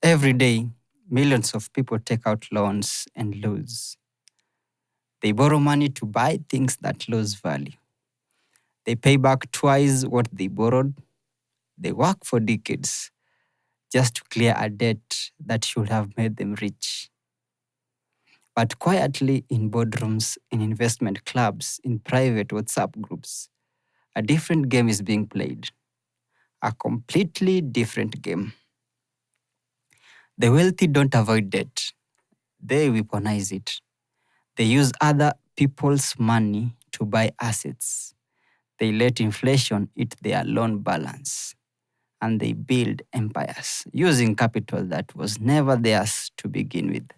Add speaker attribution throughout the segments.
Speaker 1: Every day, millions of people take out loans and lose. They borrow money to buy things that lose value. They pay back twice what they borrowed. They work for decades just to clear a debt that should have made them rich. But quietly in boardrooms, in investment clubs, in private WhatsApp groups, a different game is being played. A completely different game. The wealthy don't avoid debt, they weaponize it. They use other people's money to buy assets. They let inflation eat their loan balance. And they build empires using capital that was never theirs to begin with.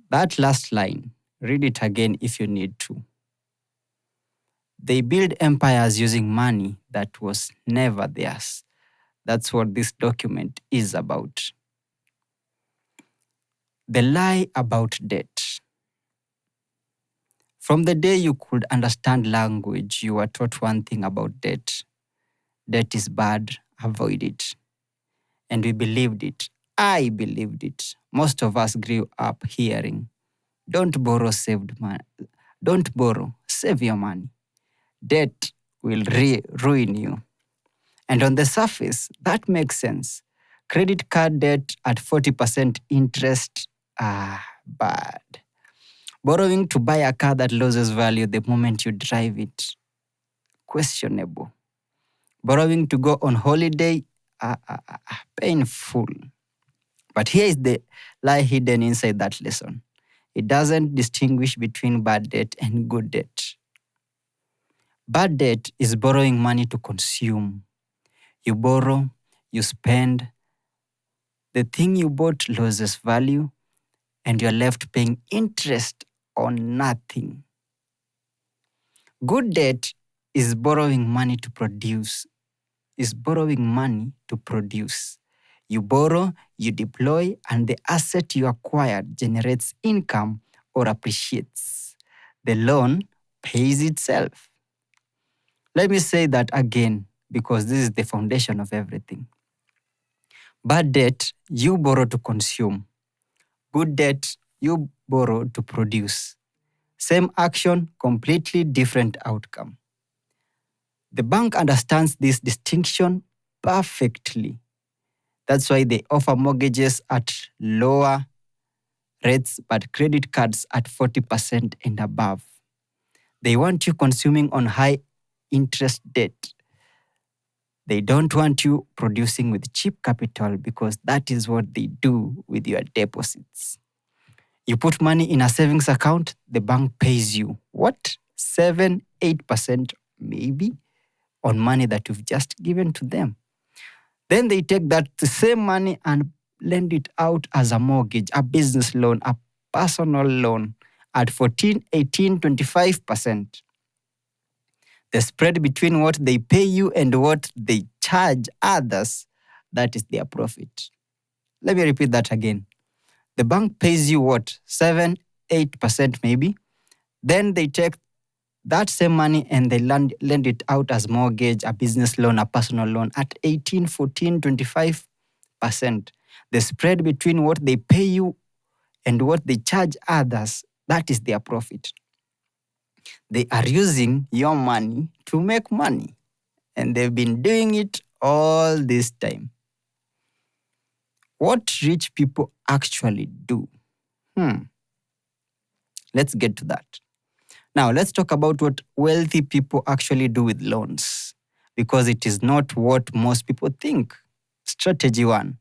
Speaker 1: That last line, read it again if you need to. They build empires using money that was never theirs. That's what this document is about. The lie about debt. From the day you could understand language, you were taught one thing about debt. Debt is bad, avoid it. And we believed it. I believed it. Most of us grew up hearing, don't borrow saved money. Don't borrow, save your money. Debt will ruin you. And on the surface, that makes sense. Credit card debt at 40% interest, bad. Borrowing to buy a car that loses value the moment you drive it, questionable. Borrowing to go on holiday, painful. But here is the lie hidden inside that lesson. It doesn't distinguish between bad debt and good debt. Bad debt is borrowing money to consume. You borrow, you spend. The thing you bought loses value, and you're left paying interest on nothing. Good debt is borrowing money to produce. You borrow, you deploy, and the asset you acquired generates income or appreciates. The loan pays itself. Let me say that again because this is the foundation of everything. Bad debt, you borrow to consume. Good debt, you borrow to produce. Same action, completely different outcome. The bank understands this distinction perfectly. That's why they offer mortgages at lower rates but credit cards at 40% and above. They want you consuming on high interest debt. They don't want you producing with cheap capital because that is what they do with your deposits. You put money in a savings account, the bank pays you, what? 7, 8% maybe on money that you've just given to them. Then they take that same money and lend it out as a mortgage, a business loan, a personal loan at 14, 18, 25%. The spread between what they pay you and what they charge others, that is their profit. Let me repeat that again. The bank pays you what? 7, 8% maybe. Then they take that same money and they lend it out as mortgage, a business loan, a personal loan at 18, 14, 25%. The spread between what they pay you and what they charge others, that is their profit. They are using your money to make money. And they've been doing it all this time. What rich people actually do? Let's get to that. Now, let's talk about what wealthy people actually do with loans, because it is not what most people think. Strategy 1,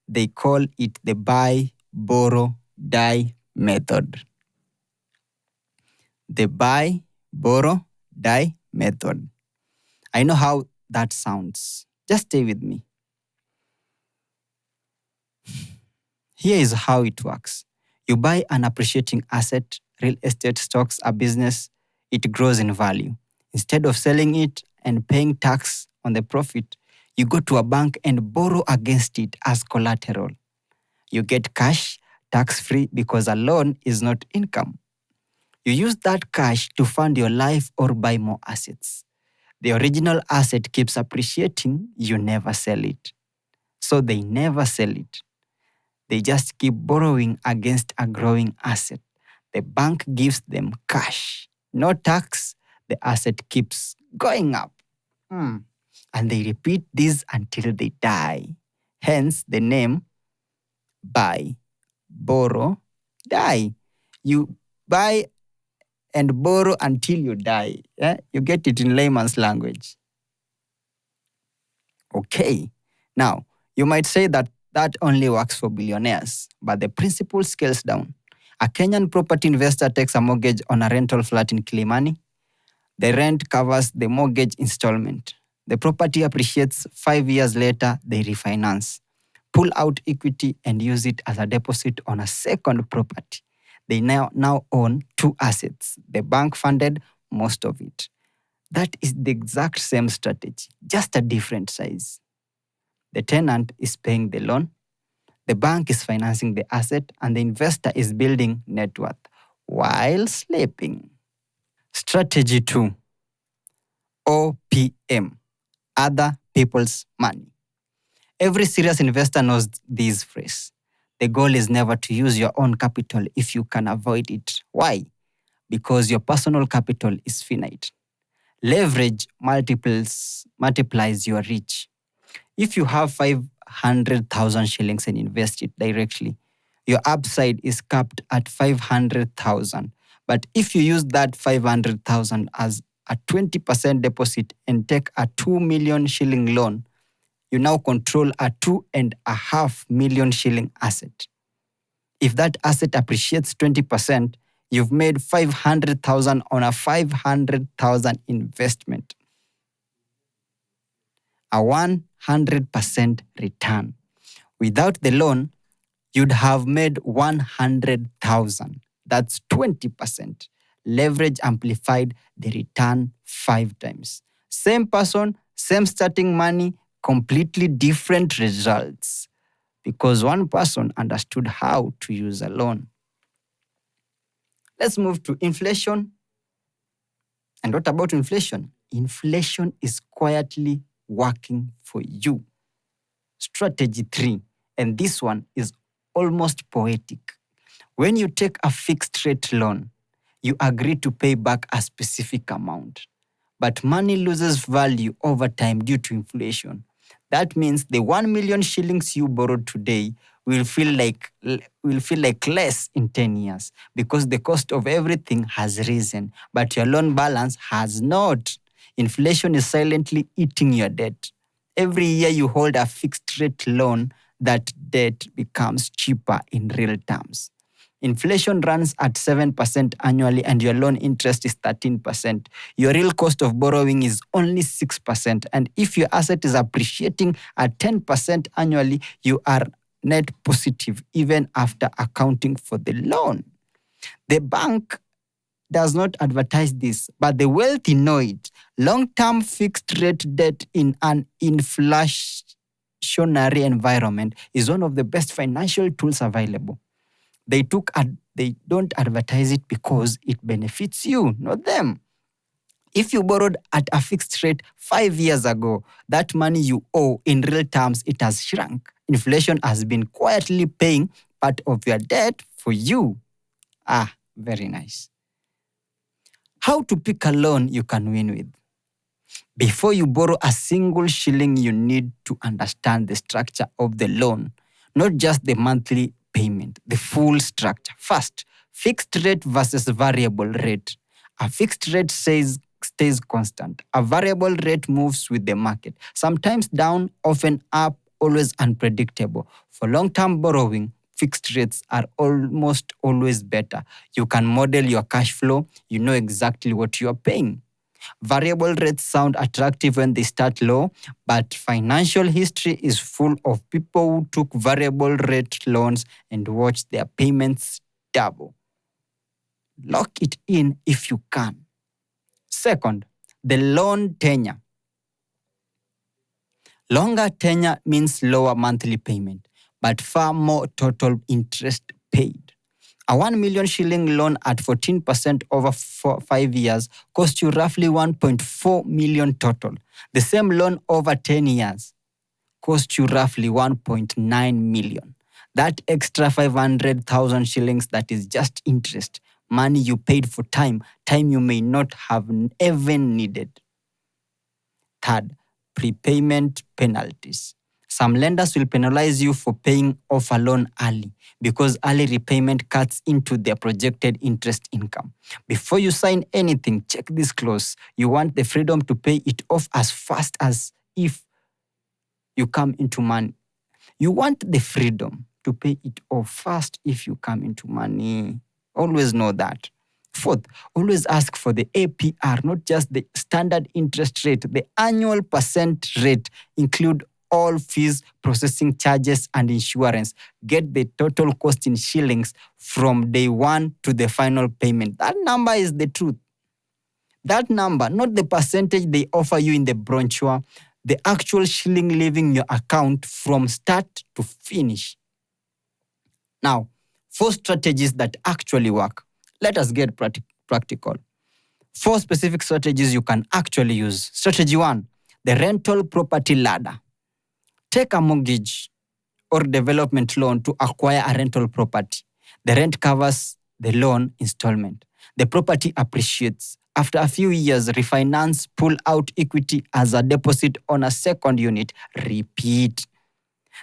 Speaker 1: they call it the buy, borrow, die method. The buy, borrow, die method. I know how that sounds. Just stay with me. Here is how it works. You buy an appreciating asset, real estate, stocks, a business, it grows in value. Instead of selling it and paying tax on the profit, you go to a bank and borrow against it as collateral. You get cash, tax-free, because a loan is not income. You use that cash to fund your life or buy more assets. The original asset keeps appreciating, you never sell it. So they never sell it. They just keep borrowing against a growing asset. The bank gives them cash, no tax. The asset keeps going up. Hmm. And they repeat this until they die. Hence the name buy, borrow, die. You buy and borrow until you die. Yeah? You get it in layman's language. Okay. Now, you might say that that only works for billionaires, but the principle scales down. A Kenyan property investor takes a mortgage on a rental flat in Kilimani. The rent covers the mortgage installment. The property appreciates 5 years later, they refinance, pull out equity and use it as a deposit on a second property. They now own two assets. The bank funded most of it. That is the exact same strategy, just a different size. The tenant is paying the loan, the bank is financing the asset, and the investor is building net worth while sleeping. Strategy 2, OPM, other people's money. Every serious investor knows this phrase. The goal is never to use your own capital if you can avoid it. Why? Because your personal capital is finite. Leverage multiplies your reach. If you have 500,000 shillings and invest it directly, your upside is capped at 500,000. But if you use that 500,000 as a 20% deposit and take a 2 million shilling loan, you now control a 2.5 million shilling asset. If that asset appreciates 20%, you've made 500,000 on a 500,000 investment. A 100% return. Without the loan, you'd have made 100,000. That's 20%. Leverage amplified the return 5 times. Same person, same starting money, completely different results. Because one person understood how to use a loan. Let's move to inflation. And what about inflation? Inflation is quietly working for you. Strategy 3, and this one is almost poetic. When you take a fixed rate loan, you agree to pay back a specific amount. But money loses value over time due to inflation. That means the 1 million shillings you borrowed today will feel like less in 10 years because the cost of everything has risen, but your loan balance has not. Inflation is silently eating your debt. Every year you hold a fixed rate loan, that debt becomes cheaper in real terms. Inflation runs at 7% annually and your loan interest is 13%. Your real cost of borrowing is only 6%. And if your asset is appreciating at 10% annually, you are net positive even after accounting for the loan. The bank does not advertise this, but the wealthy know it. Long-term fixed rate debt in an inflationary environment is one of the best financial tools available. They don't advertise it because it benefits you, not them. If you borrowed at a fixed rate 5 years ago, that money you owe in real terms, it has shrunk. Inflation has been quietly paying part of your debt for you. Very nice. How to pick a loan you can win with. Before you borrow a single shilling, you need to understand the structure of the loan, not just the monthly payment, the full structure. First, fixed rate versus variable rate. A fixed rate stays constant. A variable rate moves with the market, sometimes down, often up, always unpredictable. For long-term borrowing, fixed rates are almost always better. You can model your cash flow. You know exactly what you are paying. Variable rates sound attractive when they start low, but financial history is full of people who took variable rate loans and watched their payments double. Lock it in if you can. Second, the loan tenure. Longer tenure means lower monthly payment, but far more total interest paid. A 1 million shilling loan at 14% over 5 years costs you roughly 1.4 million total. The same loan over 10 years cost you roughly 1.9 million. That extra 500,000 shillings, that is just interest. Money you paid for time you may not have even needed. Third, prepayment penalties. Some lenders will penalize you for paying off a loan early because early repayment cuts into their projected interest income. Before you sign anything, check this clause. You want the freedom to pay it off as fast as if you come into money. You want the freedom to pay it off fast if you come into money. Always know that. Fourth, always ask for the APR, not just the standard interest rate. The annual percent rate include all fees, processing charges, and insurance. Get the total cost in shillings from day one to the final payment. That number is the truth. That number, not the percentage they offer you in the brochure, the actual shilling leaving your account from start to finish. Now, 4 strategies that actually work. Let us get practical. 4 specific strategies you can actually use. Strategy 1, the rental property ladder. Take a mortgage or development loan to acquire a rental property. The rent covers the loan installment. The property appreciates. After a few years, refinance, pull out equity as a deposit on a second unit. Repeat.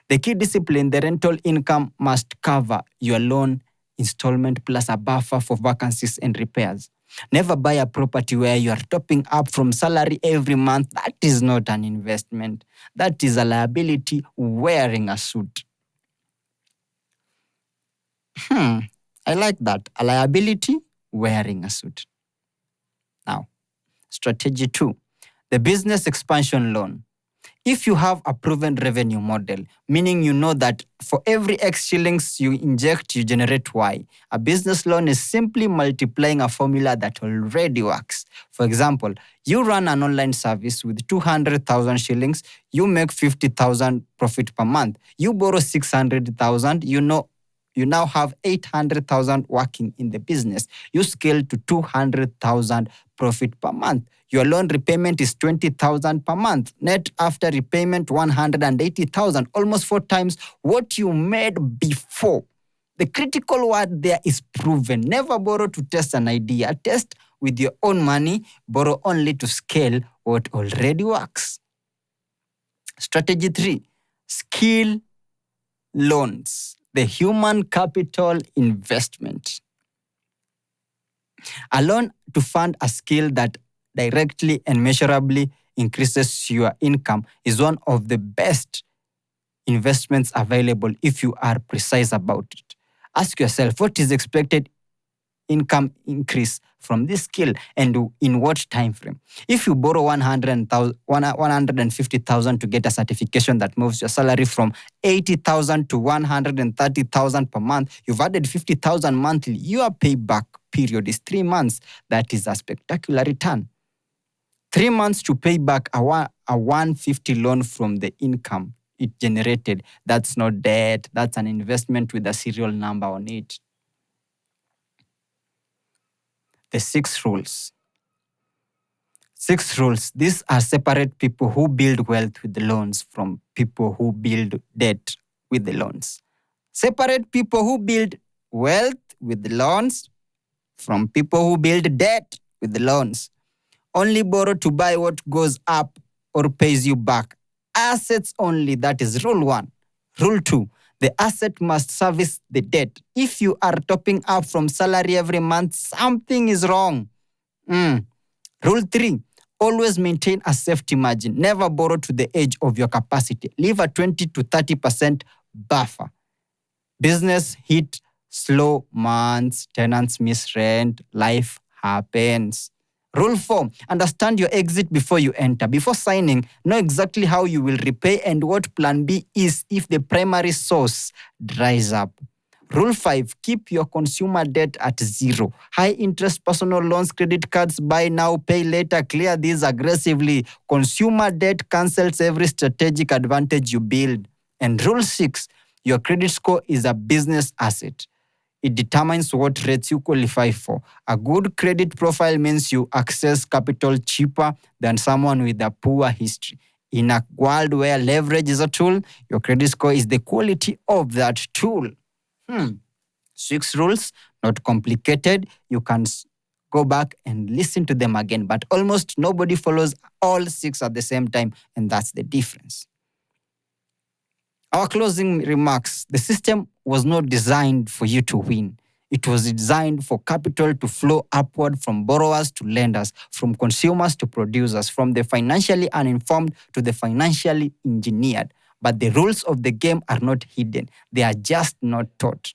Speaker 1: The key discipline, the rental income must cover your loan installment plus a buffer for vacancies and repairs. Never buy a property where you are topping up from salary every month. That is not an investment. That is a liability wearing a suit. I like that. A liability wearing a suit. Now, strategy 2, the business expansion loan. If you have a proven revenue model, meaning you know that for every X shillings you inject, you generate Y, a business loan is simply multiplying a formula that already works. For example, you run an online service with 200,000 shillings, you make 50,000 profit per month. You borrow 600,000, you now have 800,000 working in the business. You scale to 200,000 profit per month. Your loan repayment is 20,000 per month. Net after repayment, 180,000, almost 4 times what you made before. The critical word there is proven. Never borrow to test an idea. Test with your own money. Borrow only to scale what already works. Strategy 3, skill loans. The human capital investment. A loan to fund a skill that directly and measurably increases your income is one of the best investments available if you are precise about it. Ask yourself, what is expected income increase from this skill and in what time frame? If you borrow 150,000 to get a certification that moves your salary from 80,000 to 130,000 per month, you've added 50,000 monthly. Your payback period is 3 months. That is a spectacular return. 3 months to pay back a 150 loan from the income it generated. That's not debt. That's an investment with a serial number on it. The 6 rules. 6 rules. These are separate people who build wealth with the loans from people who build debt with the loans. Separate people who build wealth with the loans from people who build debt with the loans. Only borrow to buy what goes up or pays you back. Assets only. That is rule 1. Rule 2. The asset must service the debt. If you are topping up from salary every month, something is wrong. Rule 3. Always maintain a safety margin. Never borrow to the edge of your capacity. Leave a 20 to 30% buffer. Business hit slow months, tenants miss rent, life happens. Rule 4, understand your exit before you enter. Before signing, know exactly how you will repay and what plan B is if the primary source dries up. Rule 5, keep your consumer debt at 0. High interest personal loans, credit cards, buy now, pay later, clear these aggressively. Consumer debt cancels every strategic advantage you build. And rule 6, your credit score is a business asset. It determines what rates you qualify for. A good credit profile means you access capital cheaper than someone with a poor history. In a world where leverage is a tool, your credit score is the quality of that tool. 6 rules, not complicated. You can go back and listen to them again, but almost nobody follows all 6 at the same time, and that's the difference. Our closing remarks: the system was not designed for you to win. It was designed for capital to flow upward from borrowers to lenders, from consumers to producers, from the financially uninformed to the financially engineered. But the rules of the game are not hidden, they are just not taught.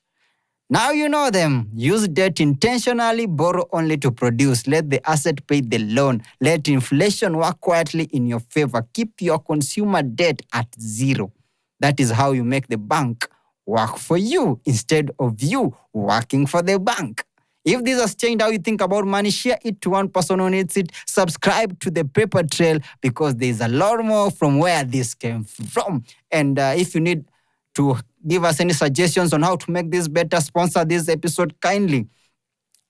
Speaker 1: Now you know them. Use debt intentionally, borrow only to produce. Let the asset pay the loan. Let inflation work quietly in your favor. Keep your consumer debt at 0. That is how you make the bank work for you instead of you working for the bank. If this has changed how you think about money, share it to one person who needs it. Subscribe to the paper trail because there's a lot more from where this came from. And if you need to give us any suggestions on how to make this better, sponsor this episode, kindly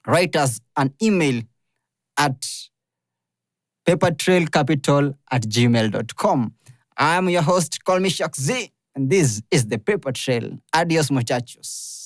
Speaker 1: write us an email at papertrailcapital@gmail.com. I'm your host, call me Shak Z, and this is the Paper Trail. Adios, muchachos.